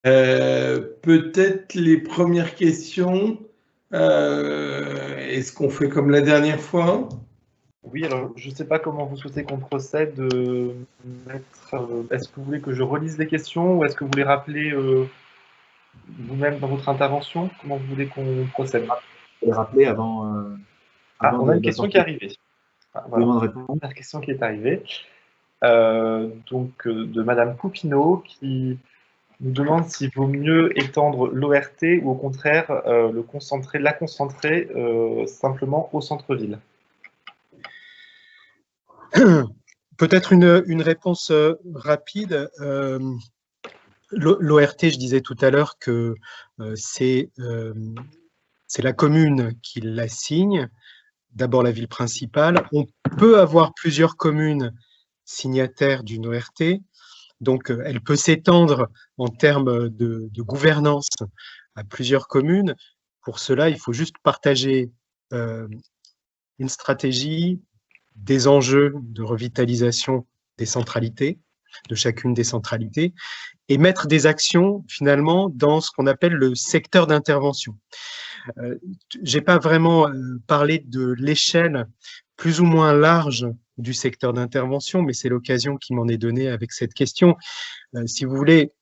Peut-être les premières questions. Est-ce qu'on fait comme la dernière fois? Oui, alors je ne sais pas comment vous souhaitez qu'on procède. Est-ce que vous voulez que je relise les questions ou est-ce que vous les rappelez vous-même dans votre intervention? Comment vous voulez qu'on procède? Les rappeler avant, Ah, on a une question qui est d'apporter arrivée. Ah, des voilà, éléments de réponse. première question qui est arrivée. De Madame Coupineau qui nous demande s'il vaut mieux étendre l'ORT ou au contraire la concentrer simplement au centre-ville. Peut-être une réponse rapide. L'ORT, je disais tout à l'heure que c'est la commune qui la signe, d'abord la ville principale. On peut avoir plusieurs communes signataires d'une ORT, donc elle peut s'étendre en termes de gouvernance à plusieurs communes. Pour cela, il faut juste partager une stratégie, des enjeux de revitalisation des centralités, de chacune des centralités, et mettre des actions finalement dans ce qu'on appelle le secteur d'intervention. Je n'ai pas vraiment parlé de l'échelle plus ou moins large du secteur d'intervention, mais c'est l'occasion qui m'en est donnée avec cette question. Si vous voulez,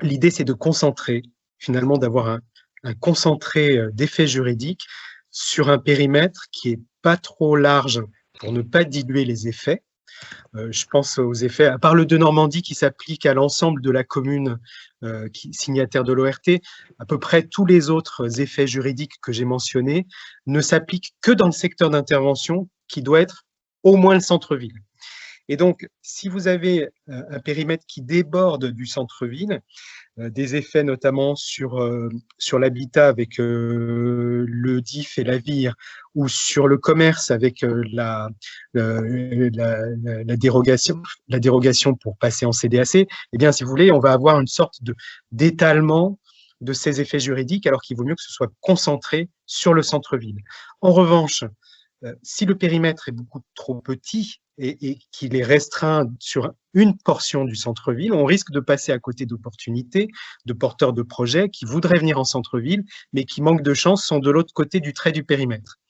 l'idée c'est de concentrer, finalement d'avoir un concentré d'effets juridiques sur un périmètre qui n'est pas trop large pour ne pas diluer les effets. Je pense aux effets, à part le de Normandie qui s'applique à l'ensemble de la commune signataire de l'ORT, à peu près tous les autres effets juridiques que j'ai mentionnés ne s'appliquent que dans le secteur d'intervention qui doit être au moins le centre-ville. Et donc, si vous avez un périmètre qui déborde du centre-ville, des effets notamment sur l'habitat avec le DIF et la VIR, ou sur le commerce avec la dérogation pour passer en CDAC, eh bien, si vous voulez, on va avoir une sorte d'étalement de ces effets juridiques, alors qu'il vaut mieux que ce soit concentré sur le centre-ville. En revanche, si le périmètre est beaucoup trop petit et qu'il est restreint sur une portion du centre-ville, on risque de passer à côté d'opportunités, de porteurs de projets qui voudraient venir en centre-ville, mais qui manquent de chance, sont de l'autre côté du trait du périmètre.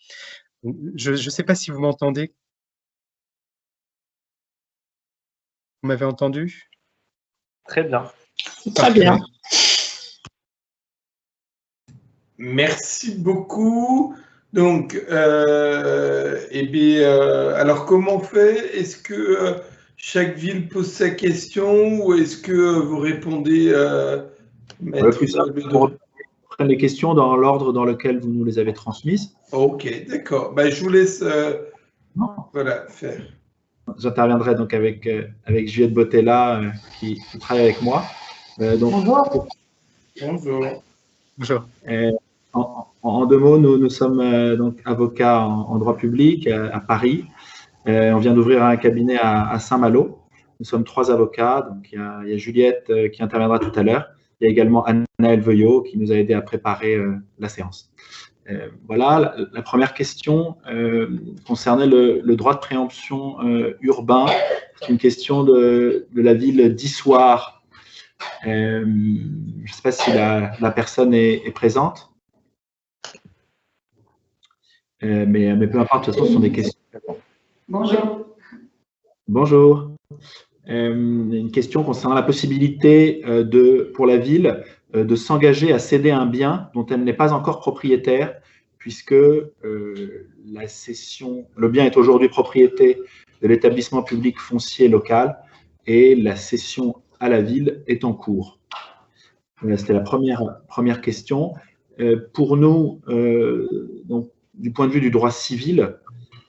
Je ne sais pas si vous m'entendez. Vous m'avez entendu? Très bien. Très bien. Merci beaucoup. Donc, alors comment on fait? Est-ce que chaque ville pose sa question ou est-ce que vous répondez Plus simple, on prenne les questions dans l'ordre dans lequel vous nous les avez transmises. Ok, d'accord. Ben, je vous laisse voilà, faire. J'interviendrai donc avec Juliette Bottella qui travaille avec moi. Bonjour. Bonjour. En deux mots, nous sommes donc avocats en droit public à Paris. On vient d'ouvrir un cabinet à Saint-Malo. Nous sommes 3 avocats. Donc il y a Juliette qui interviendra tout à l'heure. Il y a également Anna Veuillot qui nous a aidé à préparer la séance. Voilà, la première question concernait le droit de préemption urbain. C'est une question de la ville d'Issoire. Je ne sais pas si la personne est présente. Mais peu importe, de toute façon, ce sont des questions. Bonjour. Bonjour. Une question concernant la possibilité pour la ville de s'engager à céder un bien dont elle n'est pas encore propriétaire, puisque le bien est aujourd'hui propriété de l'établissement public foncier local et la cession à la ville est en cours. C'était la première question. Pour nous, donc, du point de vue du droit civil,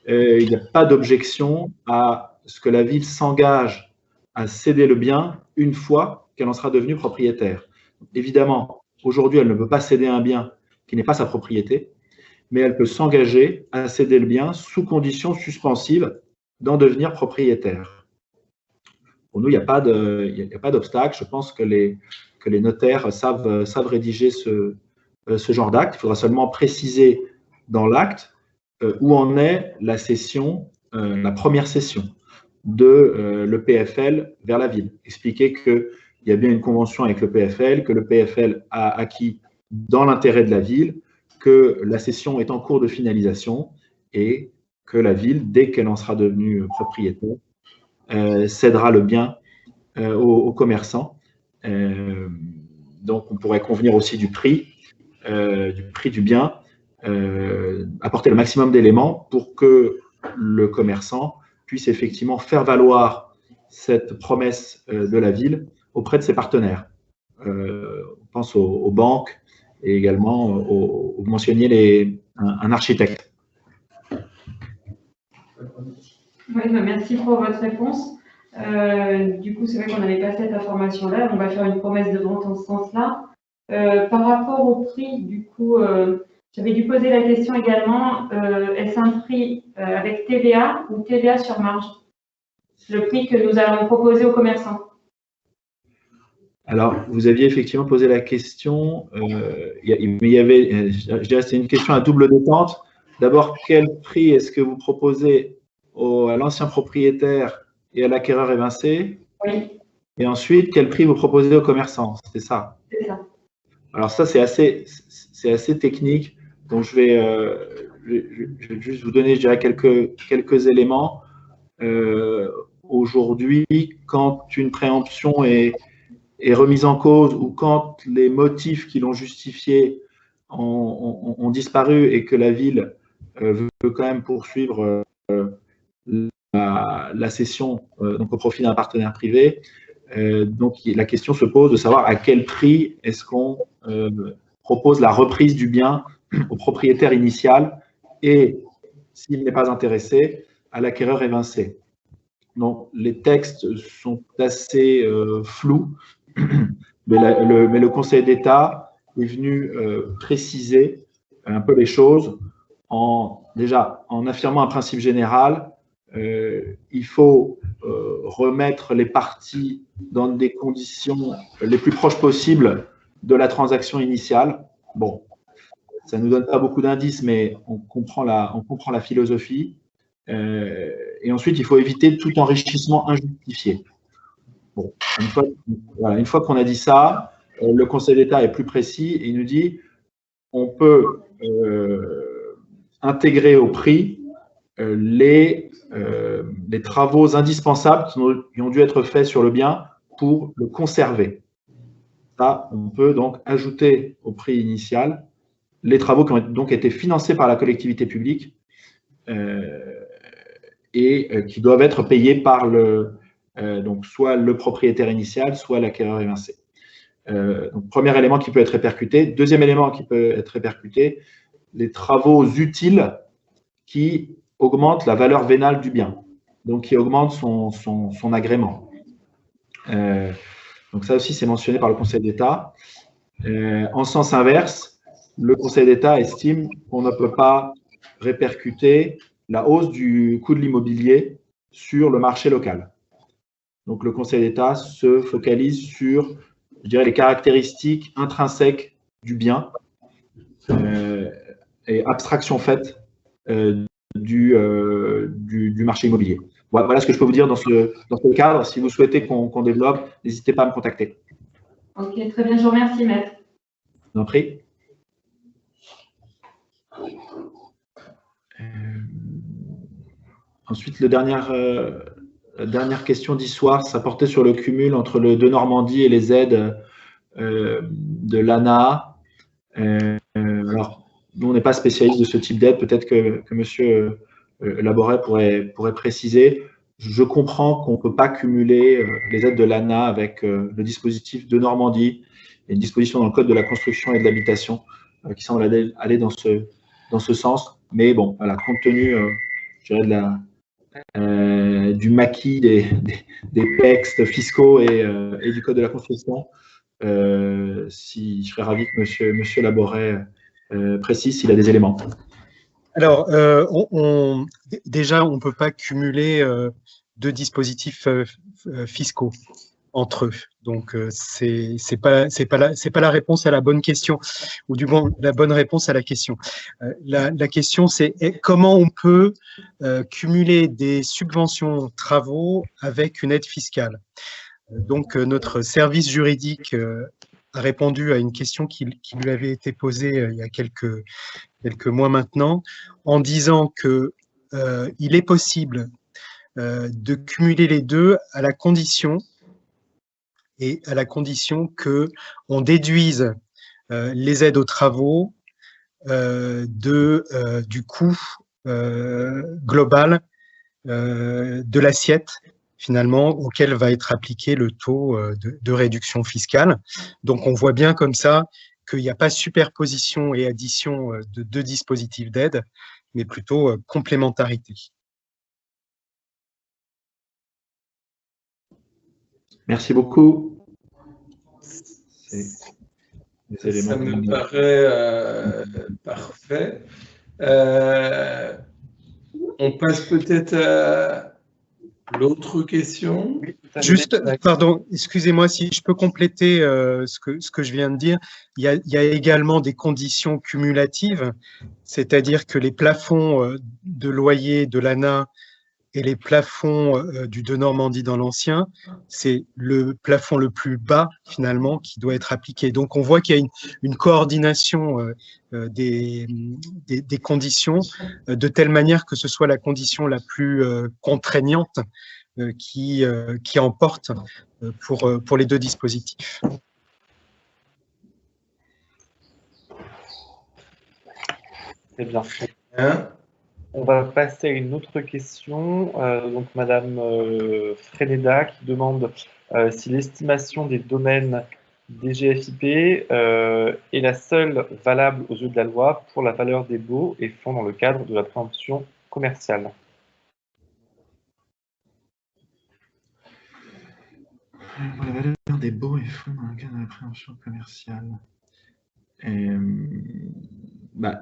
il n'y a pas d'objection à ce que la ville s'engage à céder le bien une fois qu'elle en sera devenue propriétaire. Évidemment, aujourd'hui, elle ne peut pas céder un bien qui n'est pas sa propriété, mais elle peut s'engager à céder le bien sous condition suspensive d'en devenir propriétaire. Pour nous, il n'y a pas d'obstacle. Je pense que les notaires savent rédiger ce genre d'acte. Il faudra seulement préciser dans l'acte où en est la cession, la première cession de l'EPFL vers la ville. Expliquer qu'il il y a bien une convention avec le PFL, que le PFL a acquis dans l'intérêt de la ville, que la cession est en cours de finalisation et que la ville, dès qu'elle en sera devenue propriétaire, cédera le bien aux commerçants. Donc, on pourrait convenir aussi du prix du bien, apporter le maximum d'éléments pour que le commerçant puisse effectivement faire valoir cette promesse de la ville auprès de ses partenaires. On pense aux banques et également, vous mentionniez un architecte. Oui, merci pour votre réponse. Du coup, c'est vrai qu'on n'avait pas cette information-là. On va faire une promesse de vente en ce sens-là. Par rapport au prix, du coup, j'avais dû poser la question également, est-ce un prix avec TVA ou TVA sur marge? Le prix que nous allons proposer aux commerçants. Alors, vous aviez effectivement posé la question, mais il y avait, je dirais, c'est une question à double détente. D'abord, quel prix est-ce que vous proposez à l'ancien propriétaire et à l'acquéreur évincé? Oui. Et ensuite, quel prix vous proposez aux commerçants? C'est ça? C'est ça. Alors ça, c'est assez technique. Donc, je vais juste vous donner, je dirais, quelques éléments. Aujourd'hui, quand une préemption est remise en cause ou quand les motifs qui l'ont justifié ont disparu et que la ville veut quand même poursuivre la cession donc au profit d'un partenaire privé, donc la question se pose de savoir à quel prix est-ce qu'on propose la reprise du bien au propriétaire initial et, s'il n'est pas intéressé, à l'acquéreur évincé. Donc, les textes sont assez flous, mais le Conseil d'État est venu préciser un peu les choses déjà en affirmant un principe général. Il faut remettre les parties dans des conditions les plus proches possibles de la transaction initiale. Bon, ça ne nous donne pas beaucoup d'indices, mais on comprend la philosophie. Et ensuite, il faut éviter tout enrichissement injustifié. Bon, une fois qu'on a dit ça, le Conseil d'État est plus précis et il nous dit on peut intégrer au prix les travaux indispensables qui ont dû être faits sur le bien pour le conserver. Ça, on peut donc ajouter au prix initial les travaux qui ont donc été financés par la collectivité publique et qui doivent être payés par donc soit le propriétaire initial, soit l'acquéreur évincé. Donc, premier élément qui peut être répercuté. Deuxième élément qui peut être répercuté, les travaux utiles qui augmentent la valeur vénale du bien, donc qui augmentent son agrément. Donc ça aussi, c'est mentionné par le Conseil d'État. En sens inverse, le Conseil d'État estime qu'on ne peut pas répercuter la hausse du coût de l'immobilier sur le marché local. Donc le Conseil d'État se focalise sur, je dirais, les caractéristiques intrinsèques du bien et abstraction faite du marché immobilier. Voilà ce que je peux vous dire dans ce cadre. Si vous souhaitez qu'on développe, n'hésitez pas à me contacter. Ok, très bien, je vous remercie, maître. Je vous en prie. Ensuite, la dernière question d'histoire, ça portait sur le cumul entre le de Normandie et les aides de l'ANA. Alors, nous, on n'est pas spécialiste de ce type d'aide. Peut-être que M. Laboret pourrait préciser. Je comprends qu'on ne peut pas cumuler les aides de l'ANA avec le dispositif de Normandie. Il y a une disposition dans le Code de la construction et de l'habitation qui semble aller dans ce sens. Mais bon, voilà, compte tenu je dirais, du maquis des textes fiscaux et du Code de la construction, je serais ravi que monsieur Laboret précise s'il a des éléments. Alors, déjà, on ne peut pas cumuler deux dispositifs fiscaux entre eux. Donc, c'est pas la réponse à la bonne question, ou du moins la bonne réponse à la question. La question, c'est comment on peut cumuler des subventions travaux avec une aide fiscale. Donc, notre service juridique a répondu à une question qui lui avait été posée il y a quelques mois maintenant, en disant que il est possible de cumuler les deux à la condition que on déduise les aides aux travaux du coût global de l'assiette finalement auquel va être appliqué le taux de réduction fiscale. Donc on voit bien comme ça qu'il n'y a pas superposition et addition de deux dispositifs d'aide, mais plutôt complémentarité. Merci beaucoup. Ça me paraît parfait. On passe peut-être à l'autre question. Juste, pardon, excusez-moi si je peux compléter ce que je viens de dire. Il y a également des conditions cumulatives, c'est-à-dire que les plafonds de loyer de l'ANA et les plafonds du De Normandie dans l'ancien, c'est le plafond le plus bas, finalement, qui doit être appliqué. Donc, on voit qu'il y a une coordination des conditions, de telle manière que ce soit la condition la plus contraignante qui emporte pour les deux dispositifs. Très bien. On va passer à une autre question. Donc, Madame Freneda qui demande si l'estimation des domaines DGFiP est la seule valable aux yeux de la loi pour la valeur des baux et font dans le cadre de la préemption commerciale. Pour la valeur des baux et fonds dans le cadre de la préemption commerciale.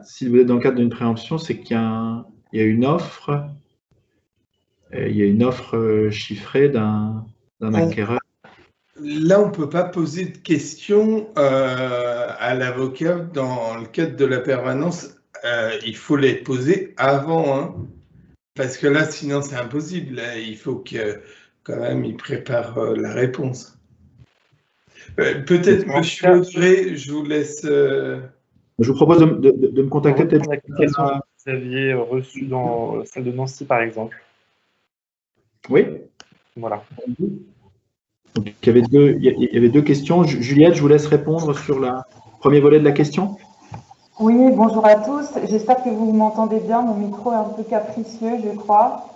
Si vous êtes dans le cadre d'une préemption, c'est qu'il y a une offre, chiffrée d'un acquéreur. Là, on ne peut pas poser de questions à l'avocat dans le cadre de la permanence. Il faut les poser avant, hein, parce que là, sinon, c'est impossible. Là, il faut que quand même il prépare la réponse. Peut-être, Monsieur Audrey, je vous laisse. Je vous propose de me contacter peut-être. La question que vous aviez reçue dans celle de Nancy, par exemple. Oui. Voilà. Donc, il y avait deux questions. Juliette, je vous laisse répondre sur le premier volet de la question. Oui, bonjour à tous. J'espère que vous m'entendez bien. Mon micro est un peu capricieux, je crois.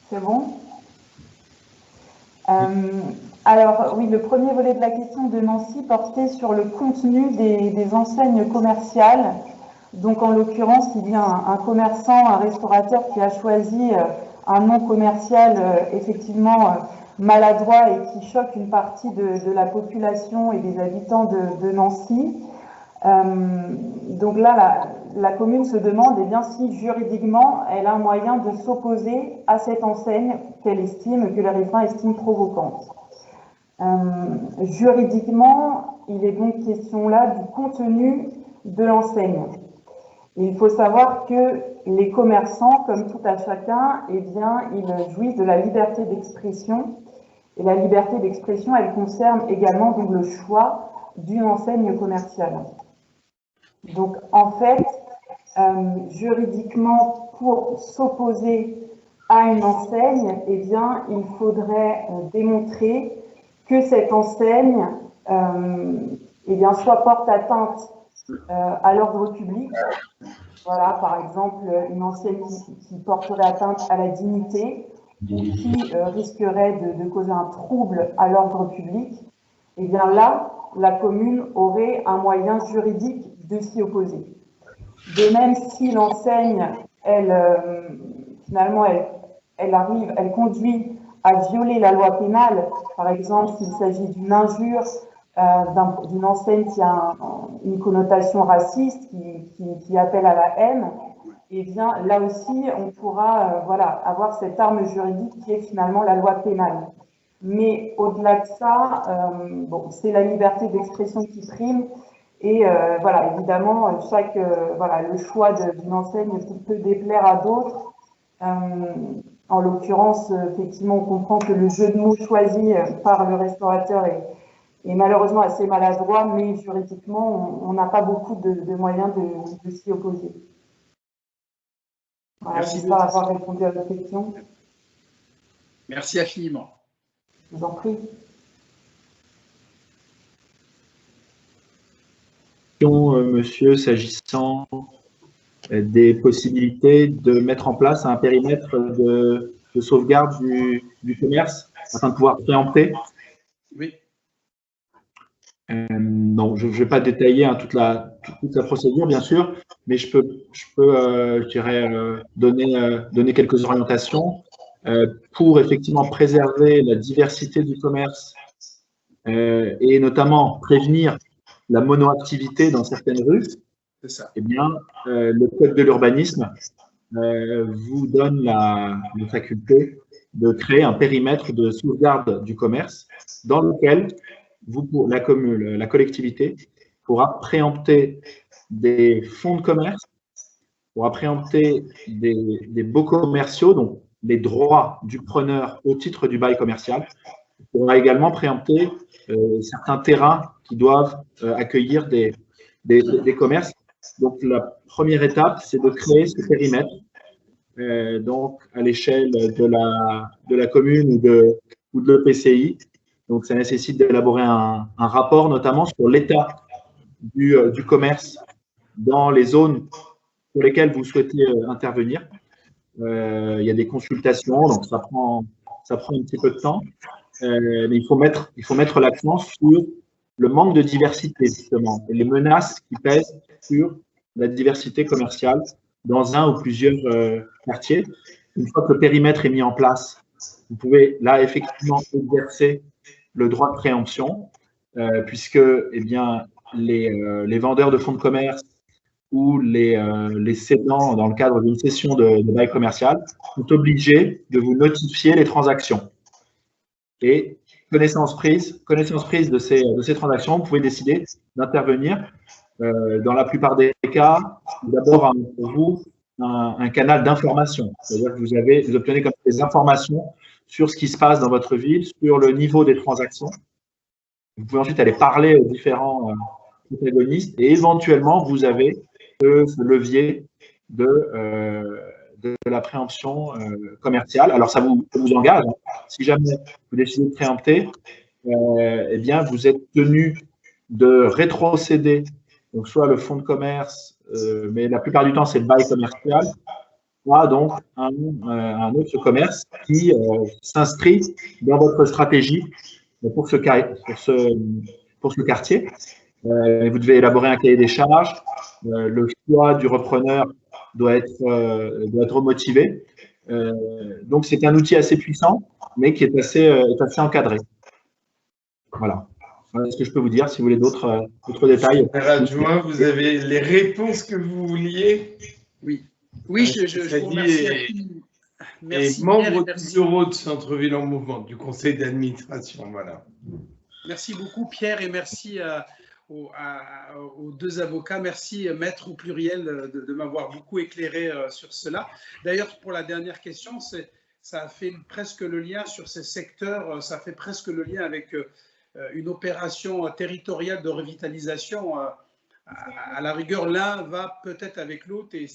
C'est bon ? Alors, oui, le premier volet de la question de Nancy portait sur le contenu des enseignes commerciales. Donc, en l'occurrence, il y a un commerçant, un restaurateur qui a choisi un nom commercial effectivement maladroit et qui choque une partie de la population et des habitants de Nancy. Donc là, la commune se demande si juridiquement, elle a un moyen de s'opposer à cette enseigne que les riverains estiment provocante. Juridiquement, il est donc question là du contenu de l'enseigne. Il faut savoir que les commerçants, comme tout à chacun, ils jouissent de la liberté d'expression. Et la liberté d'expression, elle concerne également donc, le choix d'une enseigne commerciale. Donc, en fait, juridiquement, pour s'opposer à une enseigne, il faudrait démontrer que cette enseigne soit porte atteinte à l'ordre public. Voilà, par exemple, une enseigne qui porterait atteinte à la dignité ou qui risquerait de causer un trouble à l'ordre public. Là, la commune aurait un moyen juridique de s'y opposer. De même, si l'enseigne, elle conduit à violer la loi pénale, par exemple, s'il s'agit d'une injure, d'une enseigne qui a une connotation raciste, qui appelle à la haine, là aussi, on pourra avoir cette arme juridique qui est finalement la loi pénale. Mais au-delà de ça, c'est la liberté d'expression qui prime. Et évidemment, le choix d'une enseigne peut déplaire à d'autres. En l'occurrence, effectivement, on comprend que le jeu de mots choisi par le restaurateur est malheureusement assez maladroit, mais juridiquement, on n'a pas beaucoup de moyens de s'y opposer. Voilà, j'espère avoir répondu à votre question. Merci infiniment. Je vous en prie. Monsieur, s'agissant des possibilités de mettre en place un périmètre de sauvegarde du commerce afin de pouvoir préempter. Oui. Non, je ne vais pas détailler toute la procédure, bien sûr, mais je peux je dirais, donner quelques orientations pour effectivement préserver la diversité du commerce et notamment prévenir la monoactivité dans certaines rues. C'est ça. Eh bien, le Code de l'urbanisme vous donne la faculté de créer un périmètre de sauvegarde du commerce dans lequel la collectivité pourra préempter des fonds de commerce, pourra préempter des baux commerciaux, donc les droits du preneur au titre du bail commercial, pourra également préempter certains terrains qui doivent accueillir des commerces. Donc, la première étape, c'est de créer ce périmètre, donc à l'échelle de la commune ou de l'EPCI. Donc, ça nécessite d'élaborer un rapport, notamment sur l'état du commerce dans les zones pour lesquelles vous souhaitez intervenir. Il y a des consultations, donc ça prend un petit peu de temps. Mais il faut mettre l'accent sur le manque de diversité, justement, et les menaces qui pèsent sur la diversité commerciale dans un ou plusieurs quartiers. Une fois que le périmètre est mis en place, vous pouvez là effectivement exercer le droit de préemption, puisque eh bien, les vendeurs de fonds de commerce ou les cédants dans le cadre d'une cession de bail commercial sont obligés de vous notifier les transactions. Et connaissance prise de ces transactions, vous pouvez décider d'intervenir. Dans la plupart des cas, d'abord pour vous un canal d'information. C'est-à-dire que vous obtenez comme des informations sur ce qui se passe dans votre ville, sur le niveau des transactions. Vous pouvez ensuite aller parler aux différents protagonistes et éventuellement, vous avez ce levier de la préemption commerciale. Alors, ça vous engage. Si jamais vous décidez de préempter, eh bien, vous êtes tenu de rétrocéder, donc soit le fonds de commerce, mais la plupart du temps, c'est le bail commercial, soit donc un autre commerce qui s'inscrit dans votre stratégie pour ce quartier. Vous devez élaborer un cahier des charges. Le choix du repreneur doit être motivé. Donc, c'est un outil assez puissant, mais qui est assez encadré. Voilà. Voilà ce que je peux vous dire. Si vous voulez d'autres détails. Adjoint, vous avez les réponses que vous vouliez? Oui. Oui, je vous remercie. Merci. Et membre du bureau de Centre-Ville en Mouvement, du conseil d'administration. Voilà. Merci beaucoup, Pierre, et merci aux deux avocats. Merci, maître au pluriel, de m'avoir beaucoup éclairé sur cela. D'ailleurs, pour la dernière question, ça fait presque le lien sur ces secteurs, ça fait presque le lien avec une opération territoriale de revitalisation. À la rigueur, l'un va peut-être avec l'autre et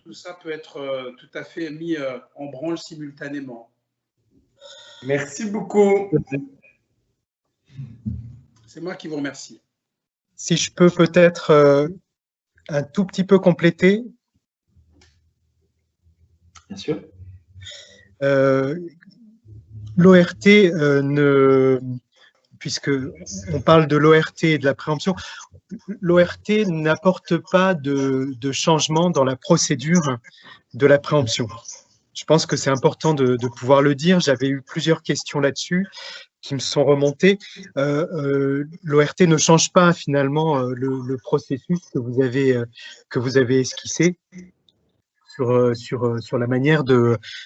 tout ça peut être tout à fait mis en branle simultanément. Merci beaucoup. C'est moi qui vous remercie. Si je peux peut-être un tout petit peu compléter. Bien sûr. L'ORT, puisque on parle de l'ORT et de la préemption, l'ORT n'apporte pas de changement dans la procédure de la préemption. Je pense que c'est important de pouvoir le dire. J'avais eu plusieurs questions là-dessus qui me sont remontées. L'ORT ne change pas finalement le processus que vous avez esquissé sur la manière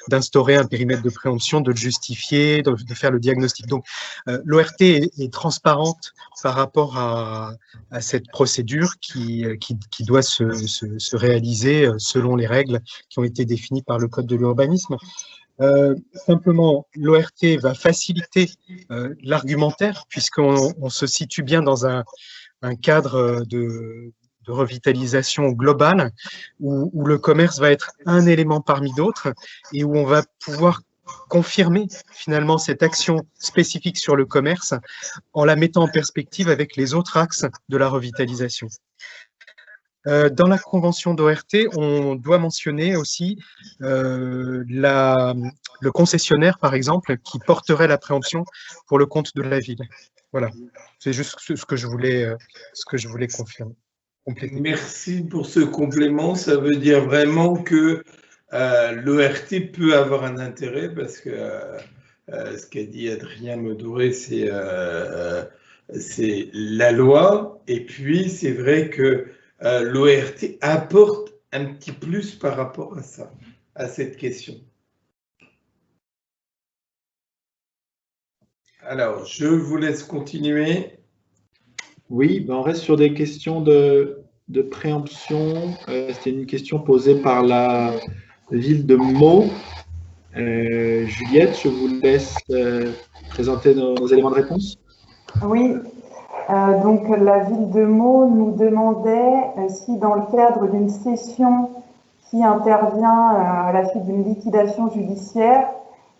d'instaurer un périmètre de préemption, de le justifier, de faire le diagnostic. Donc, l'ORT est transparente par rapport à cette procédure qui doit se réaliser selon les règles qui ont été définies par le Code de l'urbanisme. Simplement, l'ORT va faciliter l'argumentaire puisqu'on se situe bien dans un cadre de revitalisation globale où le commerce va être un élément parmi d'autres et où on va pouvoir confirmer finalement cette action spécifique sur le commerce en la mettant en perspective avec les autres axes de la revitalisation. Dans la convention d'ORT, on doit mentionner aussi le concessionnaire, par exemple, qui porterait la préemption pour le compte de la ville. Voilà, c'est juste ce que je voulais confirmer. Compléter. Merci pour ce complément. Ça veut dire vraiment que l'ORT peut avoir un intérêt parce que ce qu'a dit Adrien Medoré, c'est la loi. Et puis, c'est vrai que l'ORT apporte un petit plus par rapport à ça, à cette question. Alors, je vous laisse continuer. Oui, ben on reste sur des questions de préemption. C'était une question posée par la ville de Meaux. Juliette, je vous laisse présenter nos éléments de réponse. Oui, donc la ville de Meaux nous demandait si dans le cadre d'une cession qui intervient à la suite d'une liquidation judiciaire,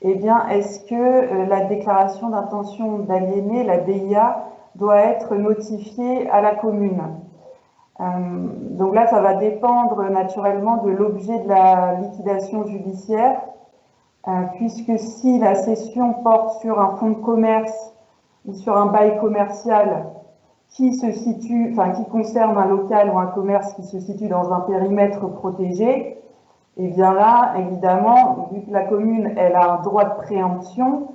eh bien, est-ce que la déclaration d'intention d'aliéner, la DIA, doit être notifiée à la commune? Donc là, ça va dépendre naturellement de l'objet de la liquidation judiciaire, puisque si la cession porte sur un fonds de commerce ou sur un bail commercial qui concerne un local ou un commerce qui se situe dans un périmètre protégé, et bien là, évidemment, vu que la commune elle a un droit de préemption,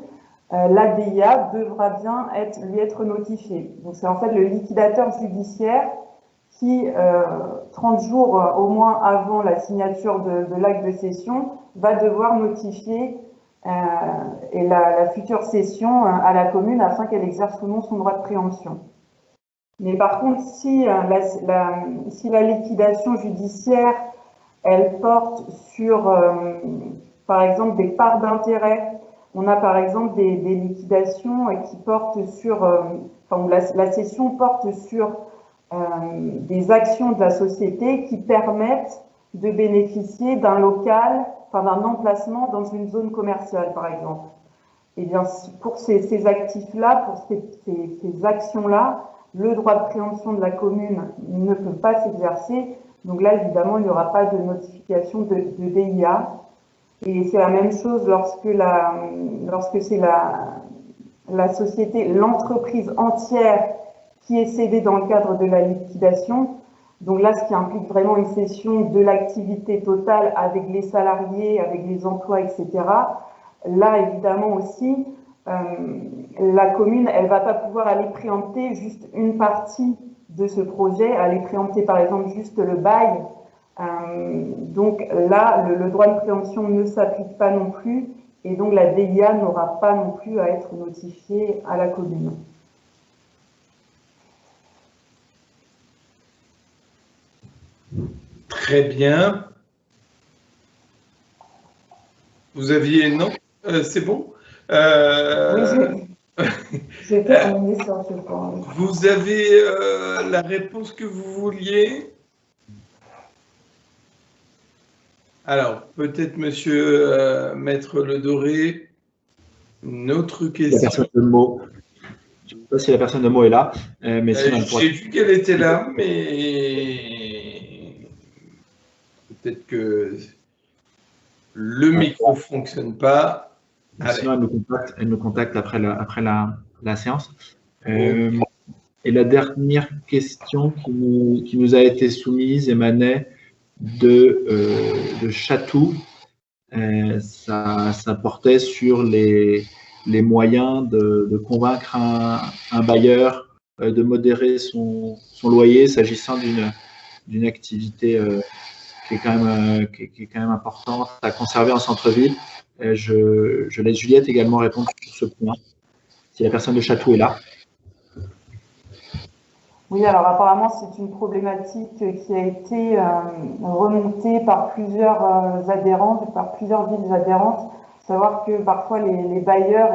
la DIA devra bien lui être notifiée. Donc c'est en fait le liquidateur judiciaire qui, 30 jours au moins avant la signature de l'acte de cession, va devoir notifier la future cession à la commune afin qu'elle exerce ou non son droit de préemption. Mais par contre, si la liquidation judiciaire elle porte sur, par exemple, des parts d'intérêt. On a par exemple des liquidations qui portent sur, où la cession porte sur des actions de la société qui permettent de bénéficier d'un local, d'un emplacement dans une zone commerciale, par exemple. Et bien, pour ces actifs-là, pour ces actions-là, le droit de préemption de la commune ne peut pas s'exercer. Donc là, évidemment, il n'y aura pas de notification de DIA. Et c'est la même chose lorsque c'est la société, l'entreprise entière qui est cédée dans le cadre de la liquidation. Donc là, ce qui implique vraiment une cession de l'activité totale avec les salariés, avec les emplois, etc. Là, évidemment aussi, la commune, elle ne va pas pouvoir aller préempter juste une partie de ce projet, aller préempter par exemple juste le bail. Donc là, le droit de préemption ne s'applique pas non plus et donc la DIA n'aura pas non plus à être notifiée à la commune. Très bien. Vous aviez... Non, c'est bon. Oui, j'ai terminé ça, je pense. Vous avez la réponse que vous vouliez? Alors, peut-être monsieur Maître Ledoré, une autre question. La personne de Meaux. Je ne sais pas si la personne de Meaux est là. Mais j'ai vu qu'elle était là, mais peut-être que le micro ne fonctionne pas. Sinon, elle nous contacte après la séance. Et la dernière question qui nous a été soumise émanait de Chatou. Ça portait sur les moyens de convaincre un bailleur de modérer son loyer s'agissant d'une activité qui est quand même importante à conserver en centre-ville. Je laisse Juliette également répondre sur ce point, si la personne de Chatou est là. Oui, alors apparemment, c'est une problématique qui a été remontée par plusieurs adhérents, par plusieurs villes adhérentes, savoir que parfois les bailleurs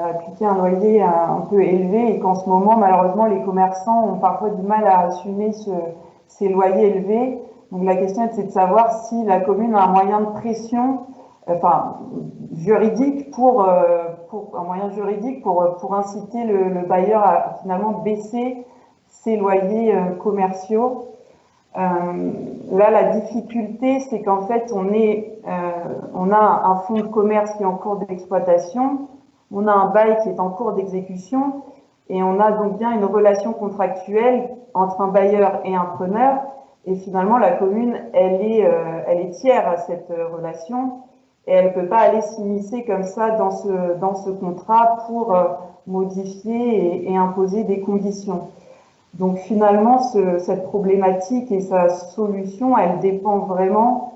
appliquaient un loyer un peu élevé et qu'en ce moment, malheureusement, les commerçants ont parfois du mal à assumer ces loyers élevés. Donc la question, c'est de savoir si la commune a un moyen de pression, juridique pour inciter le bailleur à finalement baisser ses loyers commerciaux. Là, la difficulté, c'est qu'en fait, on a un fonds de commerce qui est en cours d'exploitation, on a un bail qui est en cours d'exécution, et on a donc bien une relation contractuelle entre un bailleur et un preneur. Et finalement, la commune, elle est tiers à cette relation, et elle ne peut pas aller s'immiscer comme ça dans ce contrat pour modifier et imposer des conditions. Donc finalement, cette problématique et sa solution, elle dépend vraiment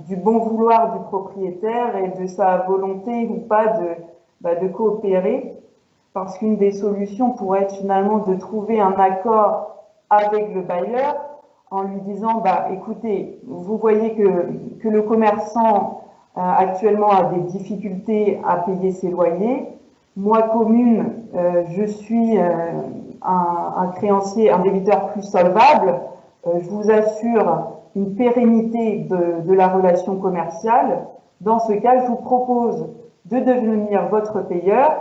du bon vouloir du propriétaire et de sa volonté ou pas de coopérer. Parce qu'une des solutions pourrait être finalement de trouver un accord avec le bailleur en lui disant, écoutez, vous voyez que le commerçant actuellement a des difficultés à payer ses loyers. Moi, commune, je suis un créancier, un débiteur plus solvable. Je vous assure une pérennité de la relation commerciale. Dans ce cas, je vous propose de devenir votre payeur,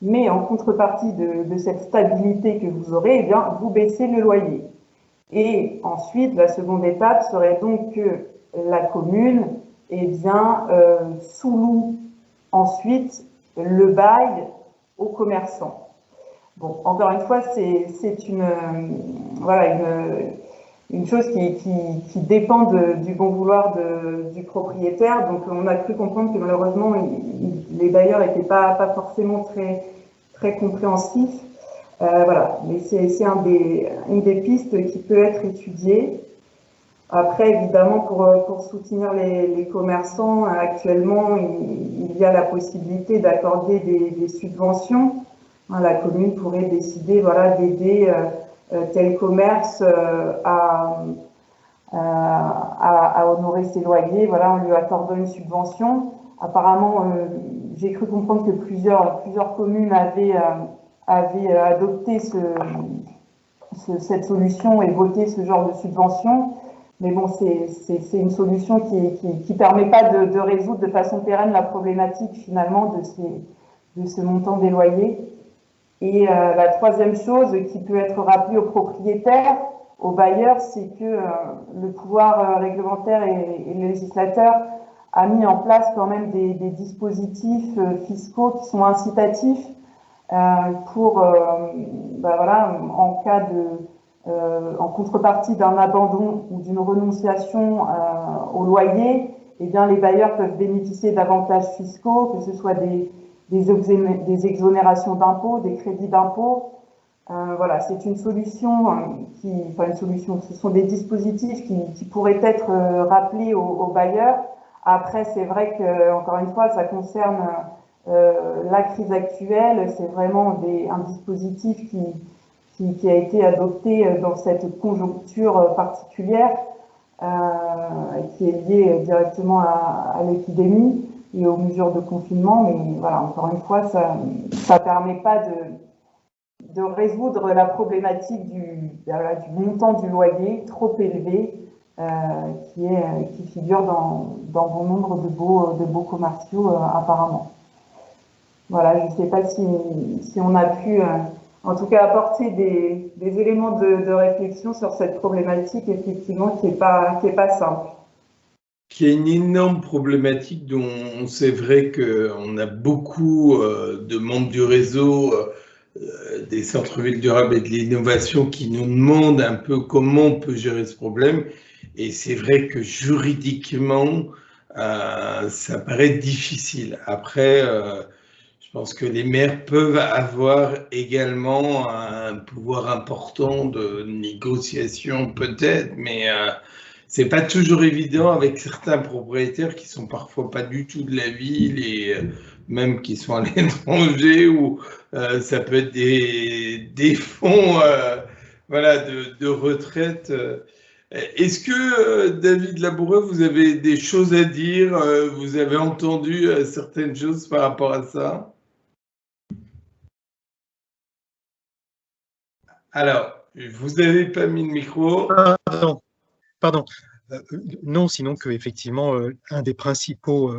mais en contrepartie de cette stabilité que vous aurez, eh bien, vous baissez le loyer. Et ensuite, la seconde étape serait donc que la commune sous-loue ensuite le bail aux commerçants. Bon, encore une fois, c'est une chose qui dépend du bon vouloir du propriétaire. Donc, on a cru comprendre que malheureusement, les bailleurs n'étaient pas forcément très, très compréhensifs. Mais c'est une des pistes qui peut être étudiée. Après, évidemment, pour soutenir les commerçants, actuellement, il y a la possibilité d'accorder des subventions. La commune pourrait décider d'aider tel commerce à honorer ses loyers, en lui accordant une subvention. Apparemment, j'ai cru comprendre que plusieurs communes avaient adopté cette solution et voté ce genre de subvention. Mais bon, c'est une solution qui permet pas de résoudre de façon pérenne la problématique finalement de ce montant des loyers. Et la troisième chose qui peut être rappelée aux propriétaires, aux bailleurs, c'est que le pouvoir réglementaire et le législateur a mis en place quand même des dispositifs fiscaux qui sont incitatifs pour, en contrepartie d'un abandon ou d'une renonciation au loyer, eh bien les bailleurs peuvent bénéficier d'avantages fiscaux, que ce soit des exonérations d'impôts, des crédits d'impôts. C'est une solution ce sont des dispositifs qui pourraient être rappelés aux bailleurs. Après, c'est vrai que, encore une fois, ça concerne la crise actuelle. C'est vraiment un dispositif qui a été adopté dans cette conjoncture particulière, qui est liée directement à l'épidémie et aux mesures de confinement, mais encore une fois, ça permet pas de résoudre la problématique du montant du loyer trop élevé qui figure dans bon nombre de beaux commerciaux apparemment. Je ne sais pas si on a pu en tout cas apporter des éléments de réflexion sur cette problématique effectivement qui est pas simple. Qui est une énorme problématique dont c'est vrai qu'on a beaucoup de membres du réseau des centres-villes durables et de l'innovation qui nous demandent un peu comment on peut gérer ce problème. Et c'est vrai que juridiquement, ça paraît difficile. Après, je pense que les maires peuvent avoir également un pouvoir important de négociation peut-être, mais c'est pas toujours évident avec certains propriétaires qui sont parfois pas du tout de la ville et même qui sont à l'étranger où ça peut être des fonds de retraite. Est-ce que, David Laboureux, vous avez des choses à dire? Vous avez entendu certaines choses par rapport à ça? Alors, vous n'avez pas mis le micro. Pardon. Non, sinon que effectivement un des principaux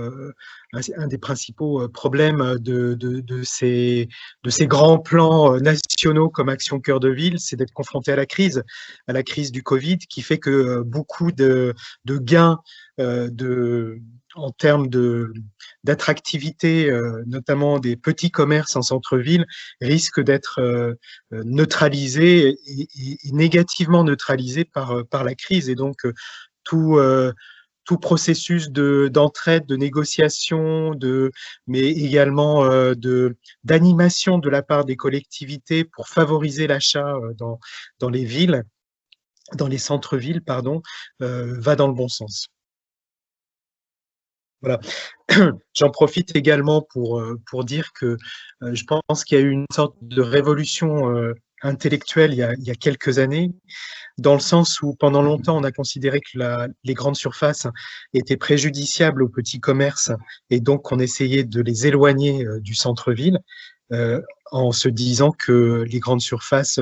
problèmes de ces grands plans nationaux comme Action Cœur de Ville, c'est d'être confronté à la crise du Covid, qui fait que beaucoup de gains en termes d'attractivité, notamment des petits commerces en centre-ville, risquent d'être neutralisés et négativement neutralisés par la crise. Et donc, tout processus d'entraide, de négociation, mais également d'animation de la part des collectivités pour favoriser l'achat dans les villes, dans les centres-villes, pardon, va dans le bon sens. Voilà. J'en profite également pour dire que je pense qu'il y a eu une sorte de révolution intellectuelle il y a quelques années, dans le sens où pendant longtemps on a considéré que les grandes surfaces étaient préjudiciables aux petits commerces et donc on essayait de les éloigner du centre-ville en se disant que les grandes surfaces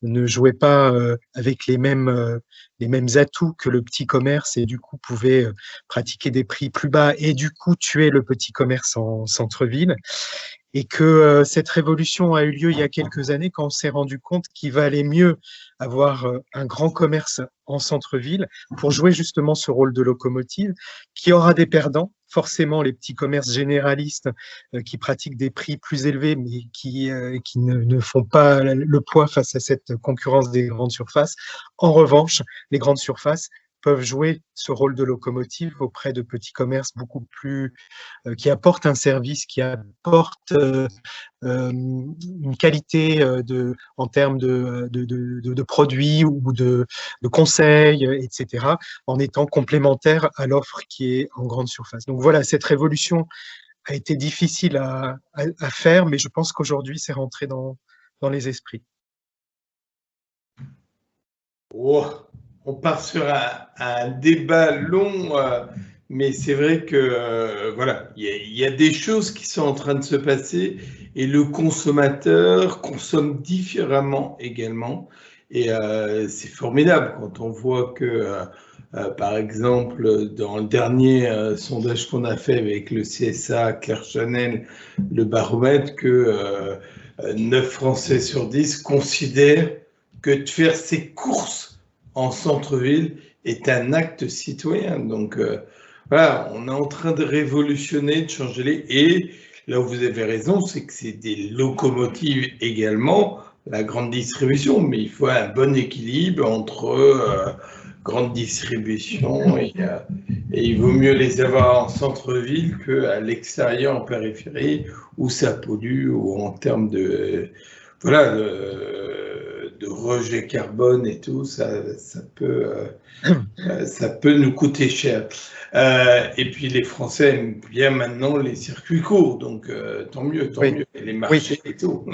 ne jouaient pas avec les mêmes atouts que le petit commerce et du coup pouvaient pratiquer des prix plus bas et du coup tuer le petit commerce en centre-ville. Et que cette révolution a eu lieu il y a quelques années quand on s'est rendu compte qu'il valait mieux avoir un grand commerce en centre-ville pour jouer justement ce rôle de locomotive, qui aura des perdants, forcément les petits commerces généralistes qui pratiquent des prix plus élevés mais qui ne font pas le poids face à cette concurrence des grandes surfaces. En revanche, les grandes surfaces peuvent jouer ce rôle de locomotive auprès de petits commerces beaucoup plus qui apportent un service, qui apportent une qualité en termes de produits ou de conseils, etc., en étant complémentaire à l'offre qui est en grande surface. Donc voilà, cette révolution a été difficile à faire, mais je pense qu'aujourd'hui, c'est rentré dans les esprits. Oh, on part sur un débat long, mais c'est vrai que voilà, il y a des choses qui sont en train de se passer et le consommateur consomme différemment également. Et c'est formidable quand on voit que, par exemple, dans le dernier sondage qu'on a fait avec le CSA, Claire Chanel, le baromètre, que 9 Français sur 10 considèrent que de faire ses courses en centre-ville est un acte citoyen. Donc voilà, on est en train de révolutionner, de changer les... Et là où vous avez raison, c'est que c'est des locomotives également, la grande distribution, mais il faut un bon équilibre entre grande distribution et il vaut mieux les avoir en centre-ville qu'à l'extérieur, en périphérie, où ça pollue, ou en termes de... Voilà, de rejet carbone et tout, ça peut nous coûter cher. Et puis les Français aiment bien maintenant les circuits courts, donc tant mieux, et les marchés et tout.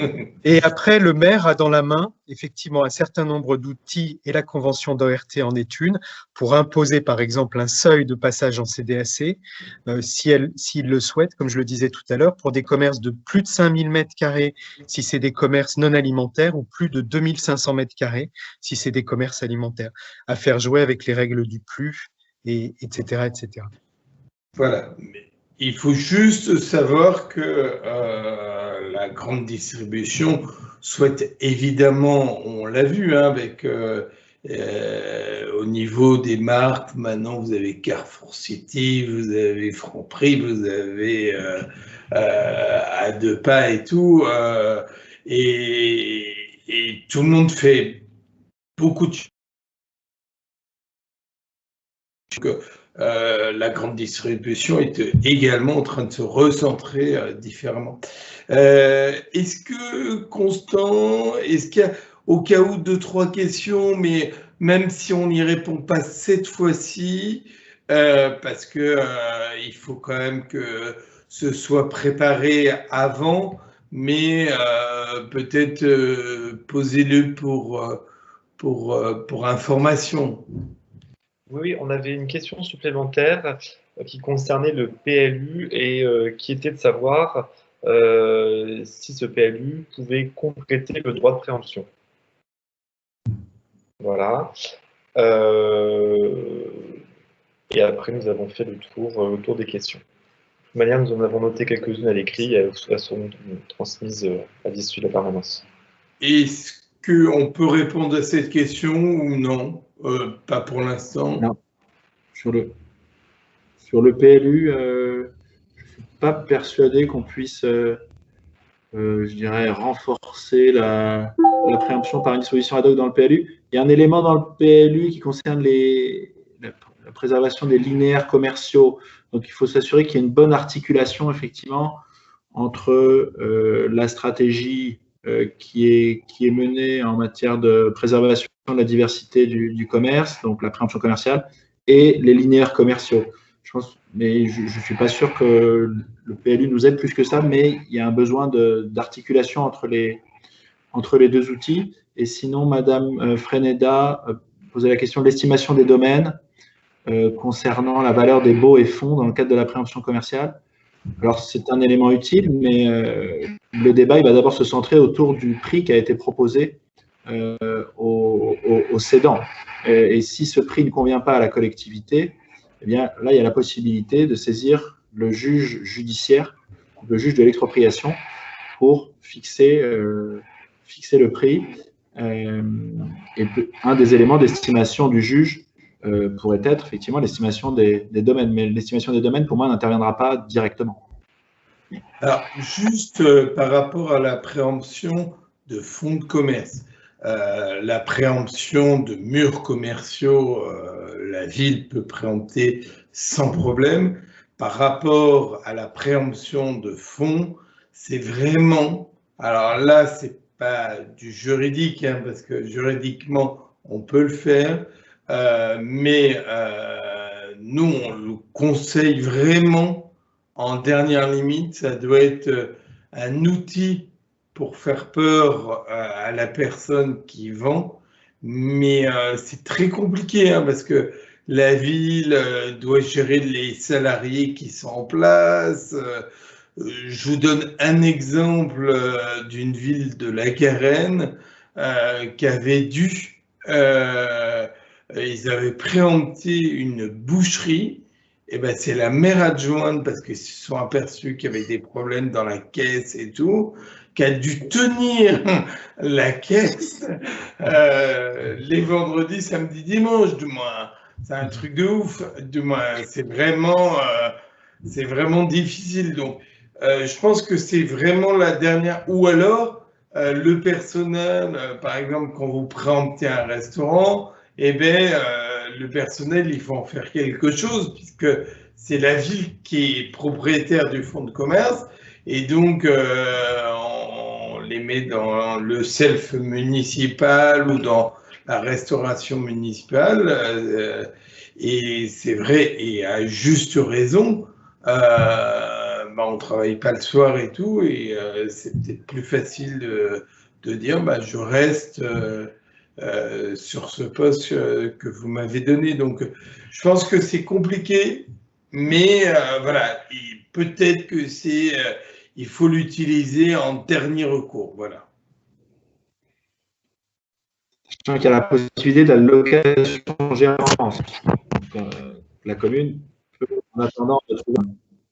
Et après, le maire a dans la main effectivement un certain nombre d'outils, et la convention d'ORT en est une, pour imposer par exemple un seuil de passage en CDAC, s'il le souhaite, comme je le disais tout à l'heure, pour des commerces de plus de 5000 m2 si c'est des commerces non alimentaires, ou plus de 2500 m2 si c'est des commerces alimentaires, à faire jouer avec les règles du plus, etc., etc. Voilà. Il faut juste savoir que la grande distribution souhaite évidemment, on l'a vu avec au niveau des marques, maintenant vous avez Carrefour City, vous avez Franprix, vous avez à deux pas et tout, et tout le monde fait beaucoup de choses. La grande distribution est également en train de se recentrer différemment. Est-ce que, Constant, est-ce qu'il y a au cas où 2-3 questions, mais même si on n'y répond pas cette fois-ci, parce que il faut quand même que ce soit préparé avant, mais peut-être posez-le pour information. Oui, on avait une question supplémentaire qui concernait le PLU et qui était de savoir si ce PLU pouvait compléter le droit de préemption. Voilà. Et après, nous avons fait le tour des questions. De toute manière, nous en avons noté quelques-unes à l'écrit, elles seront transmises à l'issue de la permanence. Est-ce qu'on peut répondre à cette question ou non? Pas pour l'instant. Non. Sur le PLU, je ne suis pas persuadé qu'on puisse, je dirais, renforcer la préemption par une solution ad hoc dans le PLU. Il y a un élément dans le PLU qui concerne la préservation des linéaires commerciaux. Donc, il faut s'assurer qu'il y ait une bonne articulation, effectivement, entre la stratégie qui est menée en matière de préservation de la diversité du commerce, donc la préemption commerciale, et les linéaires commerciaux. Mais je ne suis pas sûr que le PLU nous aide plus que ça, mais il y a un besoin d'articulation entre les deux outils. Et sinon, Madame Freneda posait la question de l'estimation des domaines concernant la valeur des baux et fonds dans le cadre de la préemption commerciale. Alors, c'est un élément utile, mais le débat il va d'abord se centrer autour du prix qui a été proposé aux cédants. Et si ce prix ne convient pas à la collectivité, eh bien, là, il y a la possibilité de saisir le juge judiciaire, le juge de l'expropriation, pour fixer le prix. Et un des éléments d'estimation du juge pourrait être effectivement l'estimation des domaines. Mais l'estimation des domaines, pour moi, n'interviendra pas directement. Alors, juste par rapport à la préemption de fonds de commerce, la préemption de murs commerciaux, la ville peut préempter sans problème. Par rapport à la préemption de fonds, c'est vraiment, alors là, c'est pas du juridique, hein, parce que juridiquement, on peut le faire, mais nous, on le conseille vraiment en dernière limite. Ça doit être un outil pour faire peur à la personne qui vend, mais c'est très compliqué, hein, parce que la ville doit gérer les salariés qui sont en place. Je vous donne un exemple d'une ville de la Garenne qui avait dû, ils avaient préempté une boucherie. Et ben c'est la maire adjointe, parce qu'ils se sont aperçus qu'il y avait des problèmes dans la caisse et tout, qui a dû tenir la caisse les vendredis, samedis, dimanches, du moins. C'est un truc de ouf, du moins. C'est vraiment difficile. Donc, je pense que c'est vraiment la dernière. Ou alors, le personnel, par exemple, quand vous préemptez un restaurant, eh bien, le personnel, il faut en faire quelque chose, puisque c'est la ville qui est propriétaire du fonds de commerce, et donc on les met dans le self municipal ou dans la restauration municipale, et c'est vrai, et à juste raison, on ne travaille pas le soir et tout, et c'est peut-être plus facile de dire je reste sur ce poste que vous m'avez donné. Donc, je pense que c'est compliqué, mais voilà, peut-être que il faut l'utiliser en dernier recours. Voilà. Sachant qu'il y a la possibilité de la location-gérance. La commune peut, en attendant de trouver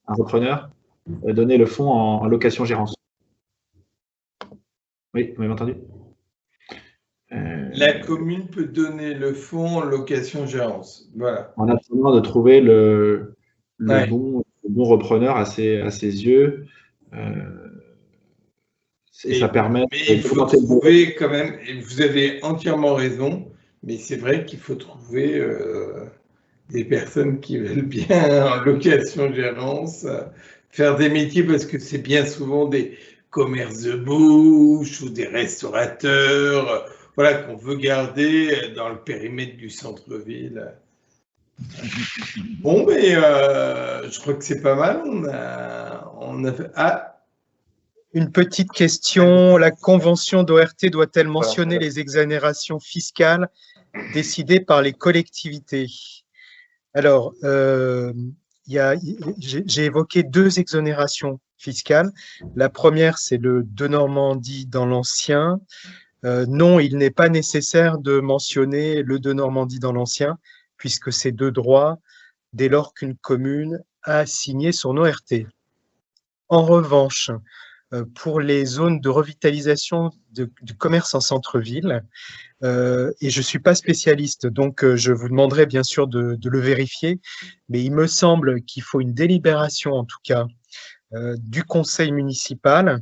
un repreneur, donner le fonds en location-gérance. Oui, vous m'avez entendu? La commune peut donner le fonds en location-gérance. Voilà. En attendant de trouver le bon repreneur à ses yeux. Et ça permet. Mais il faut trouver quand même, et vous avez entièrement raison, mais c'est vrai qu'il faut trouver des personnes qui veulent bien en location-gérance faire des métiers, parce que c'est bien souvent des commerces de bouche ou des restaurateurs, voilà, qu'on veut garder dans le périmètre du centre-ville. Bon, mais je crois que c'est pas mal. On a fait... Une petite question, la convention d'ORT doit-elle mentionner les exonérations fiscales décidées par les collectivités? Alors, j'ai évoqué 2 exonérations fiscales. La première, c'est le Denormandie dans l'ancien. Non, il n'est pas nécessaire de mentionner le Denormandie dans l'ancien, puisque c'est 2 droits dès lors qu'une commune a signé son ORT. En revanche, pour les zones de revitalisation du commerce en centre-ville, et je ne suis pas spécialiste, donc je vous demanderai bien sûr de le vérifier, mais il me semble qu'il faut une délibération, en tout cas, du conseil municipal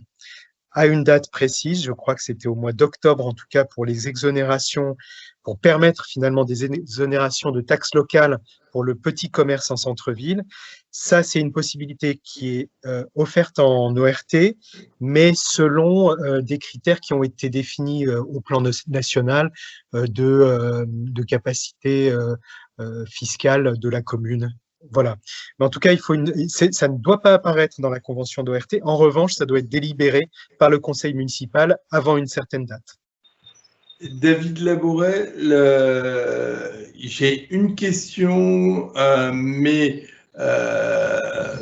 à une date précise. Je crois que c'était au mois d'octobre, en tout cas, pour les exonérations, pour permettre finalement des exonérations de taxes locales pour le petit commerce en centre-ville. Ça, c'est une possibilité qui est offerte en ORT, mais selon des critères qui ont été définis au plan national de capacité fiscale de la commune. Voilà. Mais en tout cas, ça ne doit pas apparaître dans la convention d'ORT. En revanche, ça doit être délibéré par le conseil municipal avant une certaine date. David Labouret, j'ai une question, mais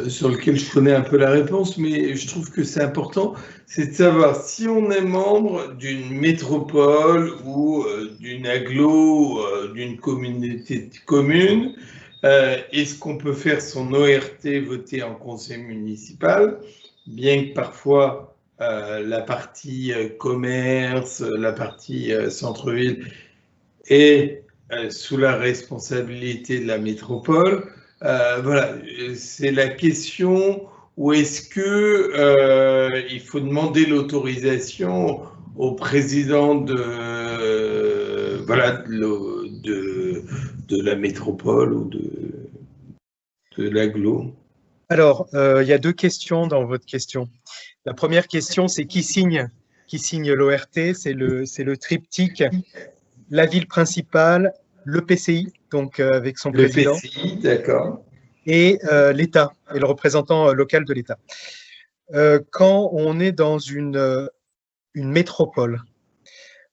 sur laquelle je connais un peu la réponse, mais je trouve que c'est important, c'est de savoir si on est membre d'une métropole ou d'une agglo, d'une communauté de communes, est-ce qu'on peut faire son ORT voté en conseil municipal, bien que parfois la partie commerce, la partie centre-ville est sous la responsabilité de la métropole. Voilà, c'est la question où est-ce que il faut demander l'autorisation au président de la métropole ou de l'agglo. Alors, il y a 2 questions dans votre question. La première question, c'est qui signe l'ORT? C'est le triptyque, la ville principale, le PCI, donc avec son président. Le PCI, d'accord. Et l'État, et le représentant local de l'État. Quand on est dans une métropole,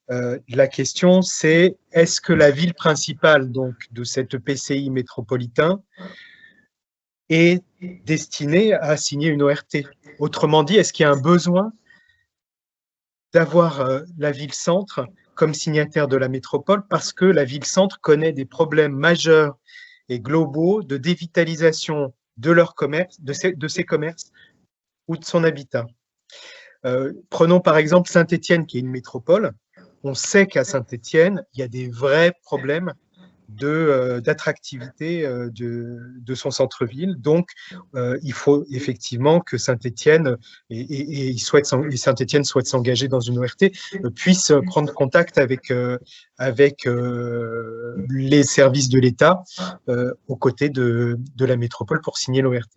la question c'est, est-ce que la ville principale donc, de cette PCI métropolitain est destinée à signer une ORT? Autrement dit, est-ce qu'il y a un besoin d'avoir la ville-centre comme signataire de la métropole parce que la ville-centre connaît des problèmes majeurs et globaux de dévitalisation de leur commerce, de ses commerces ou de son habitat. Prenons par exemple Saint-Étienne qui est une métropole. On sait qu'à Saint-Étienne, il y a des vrais problèmes d'attractivité de son centre-ville. Donc, il faut effectivement que Saint-Étienne et Saint-Étienne souhaite s'engager dans une ORT, puisse prendre contact avec les services de l'État aux côtés de la métropole pour signer l'ORT.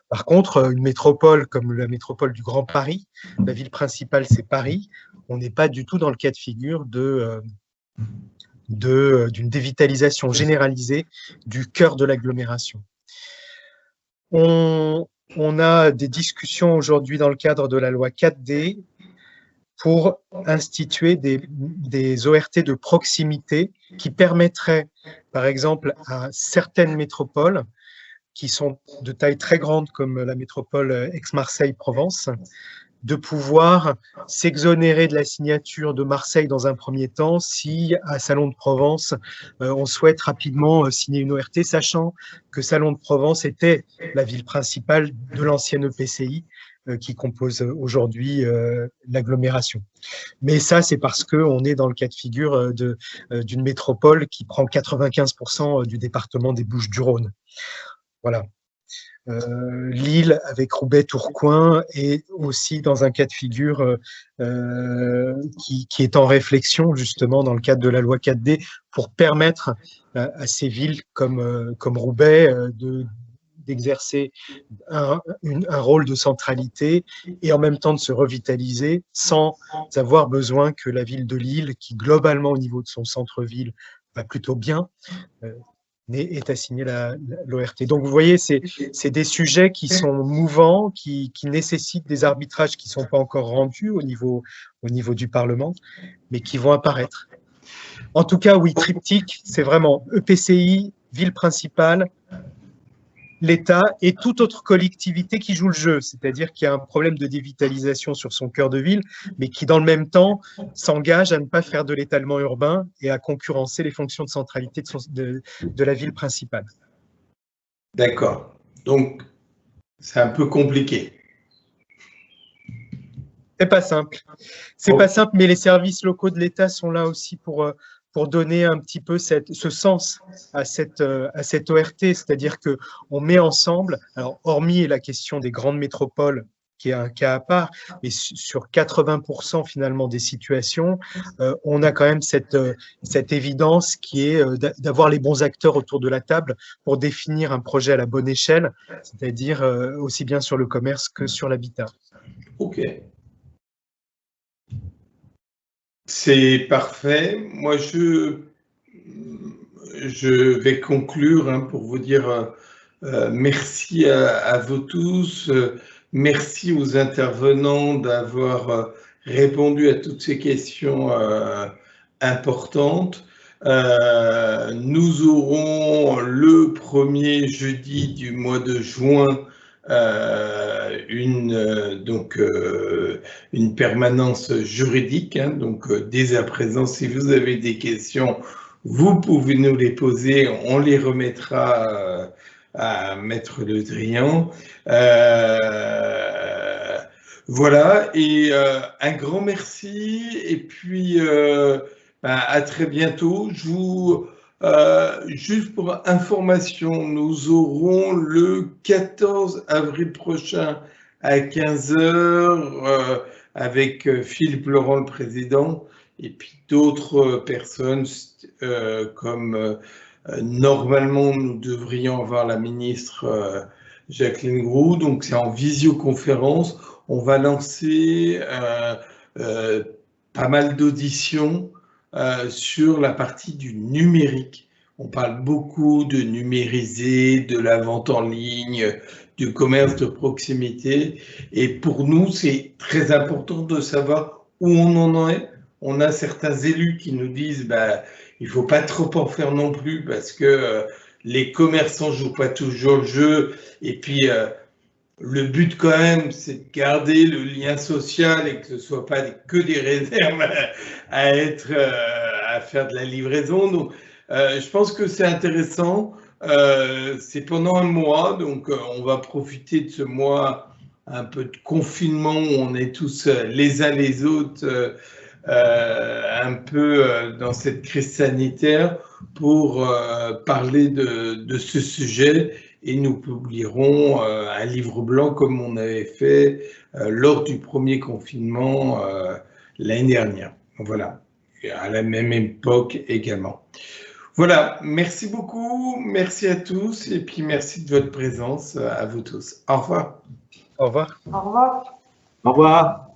Par contre, une métropole comme la métropole du Grand Paris, la ville principale c'est Paris, on n'est pas du tout dans le cas de figure d'une dévitalisation généralisée du cœur de l'agglomération. On a des discussions aujourd'hui dans le cadre de la loi 4D pour instituer des ORT de proximité qui permettraient, par exemple, à certaines métropoles qui sont de taille très grande comme la métropole Aix-Marseille-Provence, de pouvoir s'exonérer de la signature de Marseille dans un premier temps si à Salon de Provence, on souhaite rapidement signer une ORT, sachant que Salon de Provence était la ville principale de l'ancienne EPCI qui compose aujourd'hui l'agglomération. Mais ça, c'est parce qu'on est dans le cas de figure d'une métropole qui prend 95% du département des Bouches-du-Rhône. Voilà. Lille avec Roubaix-Tourcoing est aussi dans un cas de figure qui est en réflexion justement dans le cadre de la loi 4D pour permettre à ces villes comme Roubaix d'exercer un rôle de centralité et en même temps de se revitaliser sans avoir besoin que la ville de Lille, qui globalement au niveau de son centre-ville va plutôt bien, est à signer l'ORT. Donc, vous voyez, c'est des sujets qui sont mouvants, qui nécessitent des arbitrages qui ne sont pas encore rendus au niveau du Parlement, mais qui vont apparaître. En tout cas, oui, triptyque, c'est vraiment EPCI, ville principale, l'État et toute autre collectivité qui joue le jeu, c'est-à-dire qu'il y a un problème de dévitalisation sur son cœur de ville, mais qui dans le même temps s'engage à ne pas faire de l'étalement urbain et à concurrencer les fonctions de centralité de la ville principale. D'accord. Donc, c'est un peu compliqué. C'est pas simple. C'est pas simple, mais les services locaux de l'État sont là aussi pour donner un petit peu ce sens à cette ORT, c'est-à-dire qu'on met ensemble, alors hormis la question des grandes métropoles, qui est un cas à part, mais sur 80% finalement des situations, on a quand même cette évidence qui est d'avoir les bons acteurs autour de la table pour définir un projet à la bonne échelle, c'est-à-dire aussi bien sur le commerce que sur l'habitat. Ok. C'est parfait. Moi, je vais conclure pour vous dire merci à vous tous. Merci aux intervenants d'avoir répondu à toutes ces questions importantes. Nous aurons le premier jeudi du mois de juin une permanence juridique. Donc, dès à présent, si vous avez des questions, vous pouvez nous les poser. On les remettra à Maître Le Drian. Voilà, et un grand merci. Et puis, à très bientôt. Je vous... juste pour information, nous aurons le 14 avril prochain à 15h avec Philippe Laurent, le président, et puis d'autres personnes comme normalement nous devrions avoir la ministre Jacqueline Groux. Donc c'est en visioconférence. On va lancer pas mal d'auditions sur la partie du numérique. On parle beaucoup de numériser, de la vente en ligne, du commerce de proximité. Et pour nous, c'est très important de savoir où on en est. On a certains élus qui nous disent il ne faut pas trop en faire non plus parce que les commerçants ne jouent pas toujours le jeu. Et puis, le but quand même, c'est de garder le lien social et que ce ne soit pas que des réserves à faire de la livraison. Donc, je pense que c'est intéressant. C'est pendant un mois, donc on va profiter de ce mois un peu de confinement où on est tous les uns les autres un peu dans cette crise sanitaire pour parler de ce sujet. Et nous publierons un livre blanc comme on avait fait lors du premier confinement l'année dernière. Voilà, et à la même époque également. Voilà, merci beaucoup, merci à tous et puis merci de votre présence à vous tous. Au revoir. Au revoir. Au revoir. Au revoir.